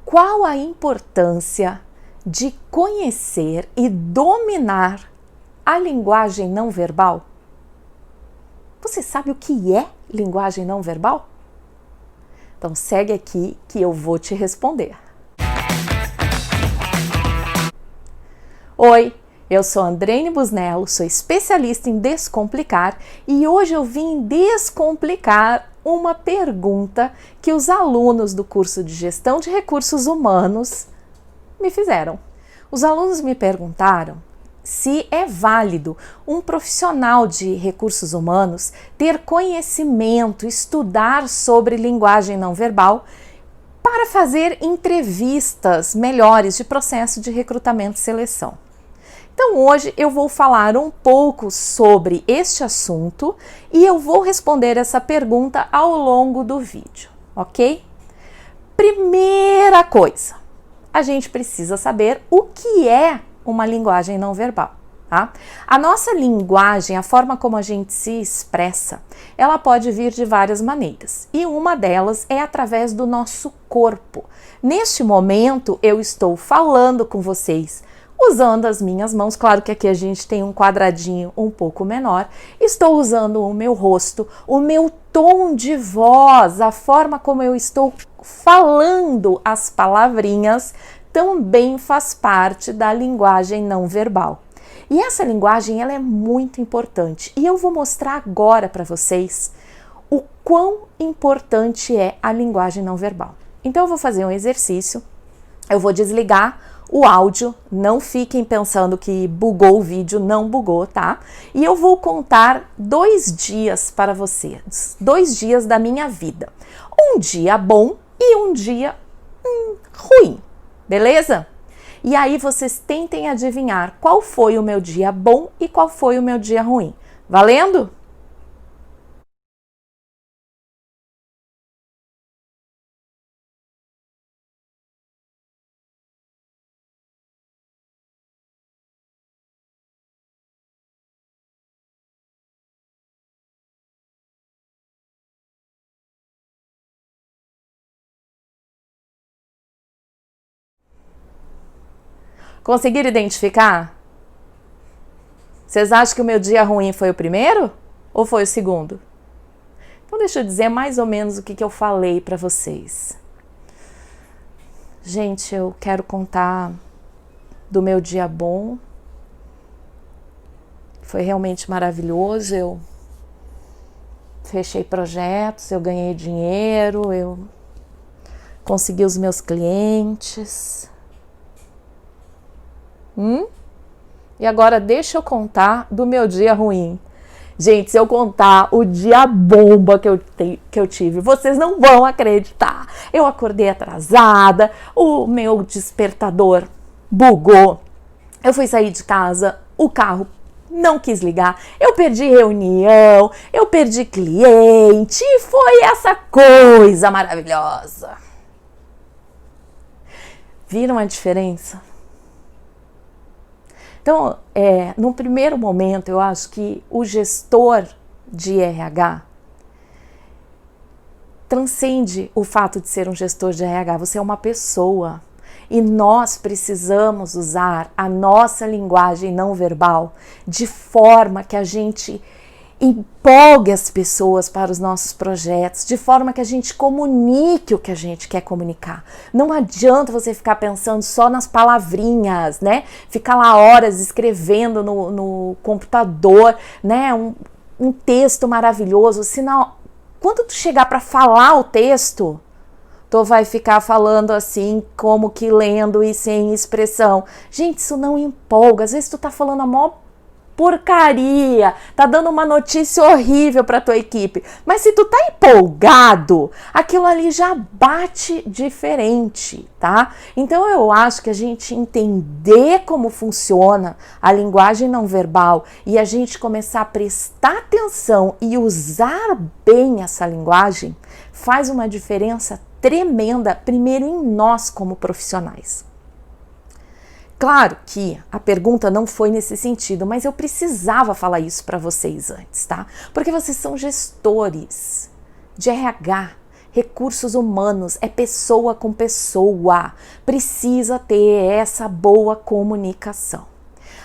Qual a importância de conhecer e dominar a linguagem não verbal? Você sabe o que é linguagem não verbal? Então segue aqui que eu vou te responder. Oi, eu sou Andreine Busnello, sou especialista em descomplicar e hoje eu vim descomplicar uma pergunta que os alunos do curso de Gestão de Recursos Humanos me fizeram. Os alunos me perguntaram se é válido um profissional de recursos humanos ter conhecimento, estudar sobre linguagem não verbal para fazer entrevistas melhores de processo de recrutamento e seleção. Então hoje eu vou falar um pouco sobre este assunto e eu vou responder essa pergunta ao longo do vídeo, ok? Primeira coisa, a gente precisa saber o que é uma linguagem não verbal, tá? A nossa linguagem, a forma como a gente se expressa, ela pode vir de várias maneiras e uma delas é através do nosso corpo. Neste momento eu estou falando com vocês usando as minhas mãos, claro que aqui a gente tem um quadradinho um pouco menor, estou usando o meu rosto, o meu tom de voz, a forma como eu estou falando as palavrinhas também faz parte da linguagem não verbal. E essa linguagem ela é muito importante e eu vou mostrar agora para vocês o quão importante é a linguagem não verbal. Então eu vou fazer um exercício, eu vou desligar o áudio, não fiquem pensando que bugou o vídeo, não bugou, tá? E eu vou contar 2 dias para vocês, 2 dias da minha vida. Um dia bom e um dia ruim, beleza? E aí vocês tentem adivinhar qual foi o meu dia bom e qual foi o meu dia ruim. Valendo? Conseguiram identificar? Vocês acham que o meu dia ruim foi o primeiro ou foi o segundo? Então deixa eu dizer mais ou menos o que eu falei para vocês. Gente, eu quero contar do meu dia bom. Foi realmente maravilhoso, eu fechei projetos, eu ganhei dinheiro, eu consegui os meus clientes. E agora deixa eu contar do meu dia ruim. Gente, se eu contar o dia bomba que eu tive, vocês não vão acreditar. Eu acordei atrasada, o meu despertador bugou, eu fui sair de casa, o carro não quis ligar, eu perdi reunião, eu perdi cliente, foi essa coisa maravilhosa. Viram a diferença? Então, no primeiro momento, eu acho que o gestor de RH transcende o fato de ser um gestor de RH. Você é uma pessoa e nós precisamos usar a nossa linguagem não verbal de forma que a gente empolgue as pessoas para os nossos projetos, de forma que a gente comunique o que a gente quer comunicar. Não adianta você ficar pensando só nas palavrinhas, né? Ficar lá horas escrevendo no computador, né? Um texto maravilhoso, senão quando tu chegar para falar o texto, tu vai ficar falando assim, como que lendo e sem expressão. Gente, isso não empolga. Às vezes tu tá falando a maior porcaria, tá dando uma notícia horrível para tua equipe, mas se tu tá empolgado, aquilo ali já bate diferente, tá? Então eu acho que a gente entender como funciona a linguagem não verbal e a gente começar a prestar atenção e usar bem essa linguagem faz uma diferença tremenda, primeiro em nós como profissionais. Claro que a pergunta não foi nesse sentido, mas eu precisava falar isso para vocês antes, tá? Porque vocês são gestores de RH, recursos humanos, é pessoa com pessoa, precisa ter essa boa comunicação.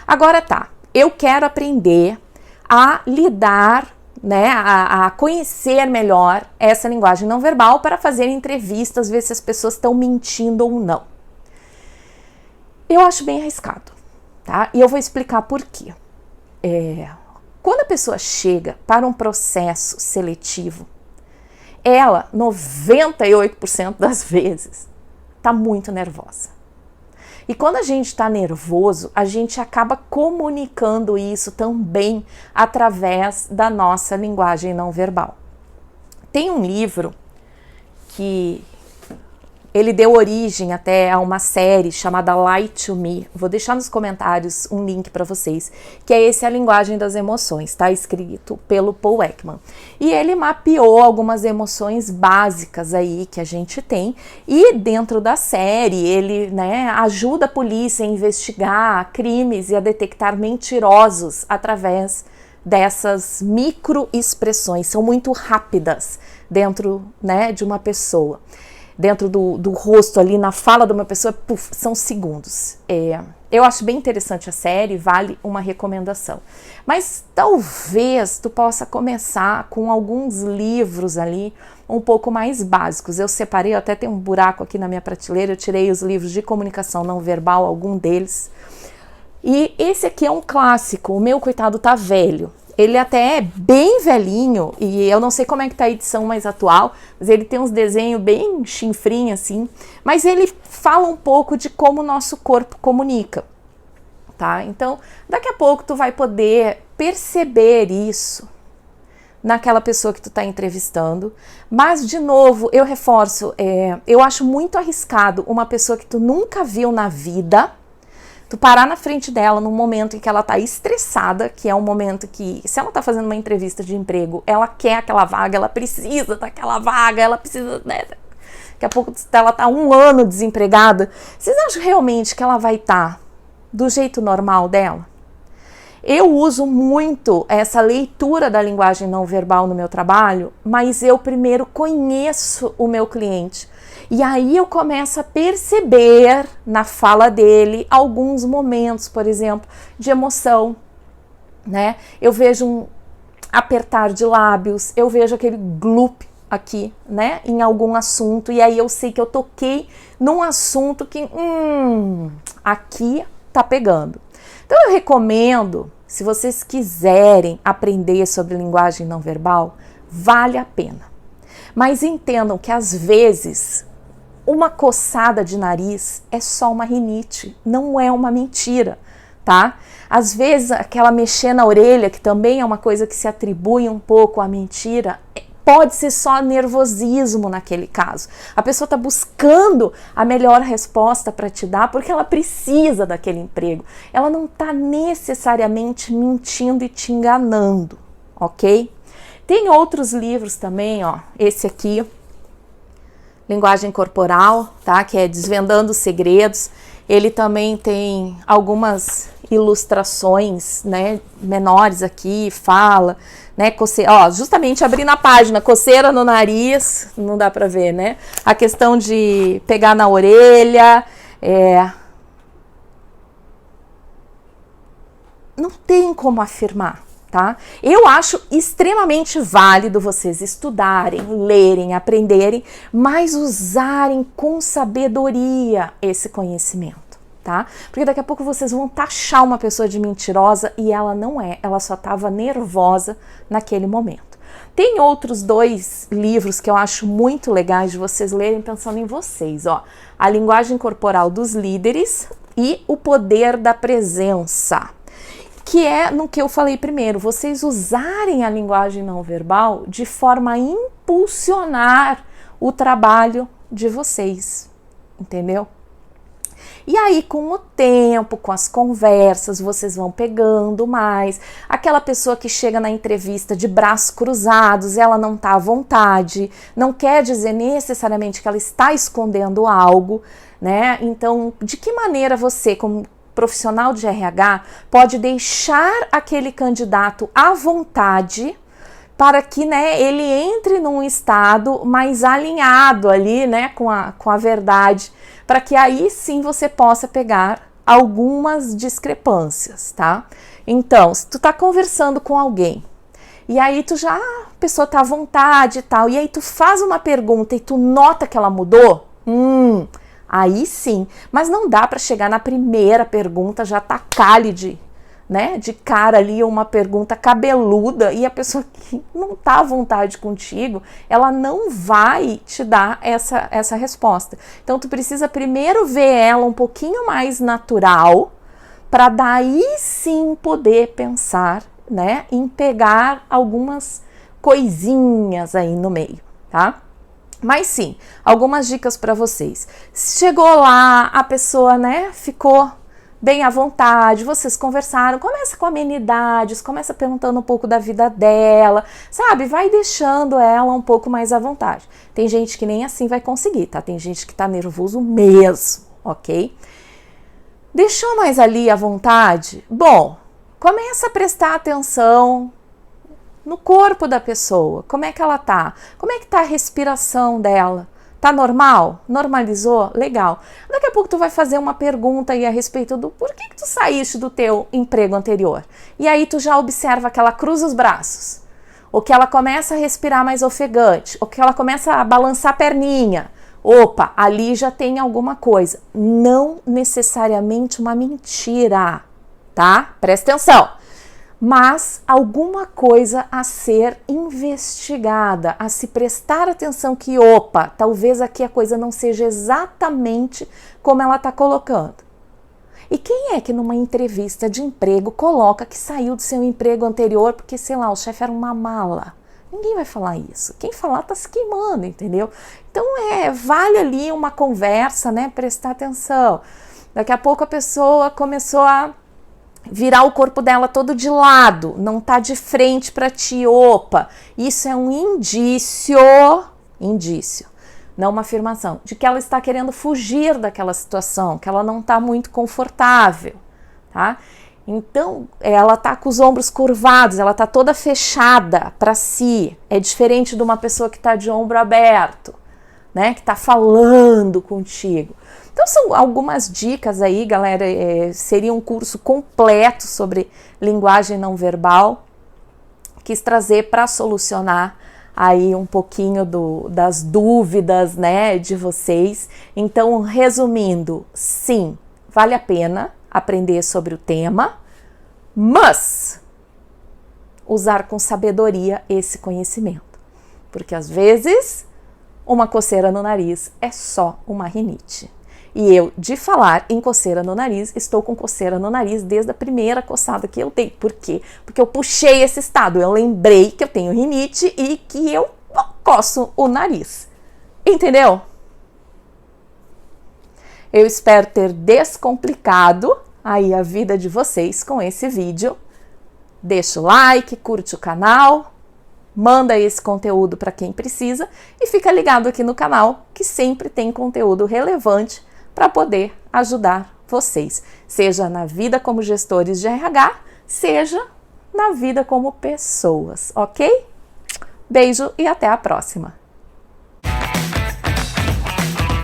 Agora tá, eu quero aprender a lidar, né, a conhecer melhor essa linguagem não verbal para fazer entrevistas, ver se as pessoas estão mentindo ou não. Eu acho bem arriscado, tá? E eu vou explicar por quê. Quando a pessoa chega para um processo seletivo, ela, 98% das vezes, está muito nervosa. E quando a gente está nervoso, a gente acaba comunicando isso também através da nossa linguagem não verbal. Tem um livro que ele deu origem até a uma série chamada Lie to Me. Vou deixar nos comentários um link para vocês, que é esse A Linguagem das Emoções, tá? Escrito pelo Paul Ekman. E ele mapeou algumas emoções básicas aí que a gente tem, e dentro da série ele, né, ajuda a polícia a investigar crimes e a detectar mentirosos através dessas microexpressões. São muito rápidas dentro, né, de uma pessoa. Dentro do rosto ali, na fala de uma pessoa, são segundos. Eu acho bem interessante a série, vale uma recomendação. Mas talvez tu possa começar com alguns livros ali um pouco mais básicos. Eu separei, eu até tenho um buraco aqui na minha prateleira, eu tirei os livros de comunicação não verbal, algum deles. E esse aqui é um clássico, O Meu Coitado Tá Velho. Ele até é bem velhinho, e eu não sei como é que tá a edição mais atual, mas ele tem uns desenhos bem chinfrinhos assim, mas ele fala um pouco de como o nosso corpo comunica, tá? Então, daqui a pouco tu vai poder perceber isso naquela pessoa que tu tá entrevistando, mas de novo, eu reforço, eu acho muito arriscado uma pessoa que tu nunca viu na vida, tu parar na frente dela num momento em que ela tá estressada, que é um momento que, se ela tá fazendo uma entrevista de emprego, ela quer aquela vaga, ela precisa daquela vaga, ela precisa, né? Daqui a pouco ela tá 1 ano desempregada. Vocês acham realmente que ela vai estar do jeito normal dela? Eu uso muito essa leitura da linguagem não verbal no meu trabalho, mas eu primeiro conheço o meu cliente. E aí eu começo a perceber na fala dele alguns momentos, por exemplo, de emoção, né? Eu vejo um apertar de lábios, eu vejo aquele glup aqui, né? Em algum assunto, e aí eu sei que eu toquei num assunto que, aqui tá pegando. Então eu recomendo, se vocês quiserem aprender sobre linguagem não verbal, vale a pena. Mas entendam que às vezes uma coçada de nariz é só uma rinite, não é uma mentira, tá? Às vezes aquela mexer na orelha, que também é uma coisa que se atribui um pouco à mentira, pode ser só nervosismo naquele caso. A pessoa está buscando a melhor resposta para te dar porque ela precisa daquele emprego. Ela não está necessariamente mentindo e te enganando, ok? Tem outros livros também, ó, esse aqui, Linguagem Corporal, tá? Que é Desvendando os Segredos. Ele também tem algumas ilustrações, né, menores aqui, fala, né, ó, justamente abrindo a página, coceira no nariz, não dá pra ver, né? A questão de pegar na orelha, não tem como afirmar. Tá? Eu acho extremamente válido vocês estudarem, lerem, aprenderem, mas usarem com sabedoria esse conhecimento, tá? Porque daqui a pouco vocês vão taxar uma pessoa de mentirosa e ela não é, ela só estava nervosa naquele momento. Tem outros 2 livros que eu acho muito legais de vocês lerem pensando em vocês, ó. A Linguagem Corporal dos Líderes e O Poder da Presença. Que é no que eu falei primeiro, vocês usarem a linguagem não verbal de forma a impulsionar o trabalho de vocês, entendeu? E aí, com o tempo, com as conversas, vocês vão pegando mais. Aquela pessoa que chega na entrevista de braços cruzados, ela não está à vontade, não quer dizer necessariamente que ela está escondendo algo, né? Então, de que maneira você, como profissional de RH, pode deixar aquele candidato à vontade para que, né, ele entre num estado mais alinhado ali, né, com a verdade, para que aí sim você possa pegar algumas discrepâncias, tá? Então, se tu tá conversando com alguém, e aí a pessoa tá à vontade e tal, e aí tu faz uma pergunta e tu nota que ela mudou, aí sim, mas não dá para chegar na primeira pergunta já tacar-lhe de cara ali uma pergunta cabeluda, e a pessoa que não tá à vontade contigo, ela não vai te dar essa resposta. Então tu precisa primeiro ver ela um pouquinho mais natural, para daí sim poder pensar, né, em pegar algumas coisinhas aí no meio, tá? Mas sim, algumas dicas para vocês. Chegou lá, a pessoa, né, ficou bem à vontade, vocês conversaram, começa com amenidades, começa perguntando um pouco da vida dela, sabe? Vai deixando ela um pouco mais à vontade. Tem gente que nem assim vai conseguir, tá? Tem gente que tá nervoso mesmo, ok? Deixou mais ali à vontade? Bom, começa a prestar atenção no corpo da pessoa, como é que ela tá? Como é que tá a respiração dela? Tá normal? Normalizou? Legal. Daqui a pouco tu vai fazer uma pergunta aí a respeito do por que tu saíste do teu emprego anterior. E aí tu já observa que ela cruza os braços, ou que ela começa a respirar mais ofegante, ou que ela começa a balançar a perninha. Opa, ali já tem alguma coisa. Não necessariamente uma mentira, tá? Presta atenção. Mas alguma coisa a ser investigada, a se prestar atenção que, opa, talvez aqui a coisa não seja exatamente como ela está colocando. E quem é que numa entrevista de emprego coloca que saiu do seu emprego anterior porque, sei lá, o chefe era uma mala? Ninguém vai falar isso. Quem falar tá se queimando, entendeu? Então vale ali uma conversa, né? Prestar atenção. Daqui a pouco a pessoa começou a virar o corpo dela todo de lado, não tá de frente para ti, opa, isso é um indício, não uma afirmação, de que ela está querendo fugir daquela situação, que ela não tá muito confortável, tá? Então, ela tá com os ombros curvados, ela tá toda fechada para si, é diferente de uma pessoa que tá de ombro aberto, né, que tá falando contigo. Então são algumas dicas aí, galera, seria um curso completo sobre linguagem não verbal, quis trazer para solucionar aí um pouquinho das dúvidas, né, de vocês. Então, resumindo, sim, vale a pena aprender sobre o tema, mas usar com sabedoria esse conhecimento, porque às vezes uma coceira no nariz é só uma rinite. E eu, de falar em coceira no nariz, estou com coceira no nariz desde a primeira coçada que eu dei. Por quê? Porque eu puxei esse estado. Eu lembrei que eu tenho rinite e que eu coço o nariz. Entendeu? Eu espero ter descomplicado aí a vida de vocês com esse vídeo. Deixa o like, curte o canal, manda esse conteúdo para quem precisa e fica ligado aqui no canal que sempre tem conteúdo relevante para poder ajudar vocês, seja na vida como gestores de RH, seja na vida como pessoas, ok? Beijo e até a próxima!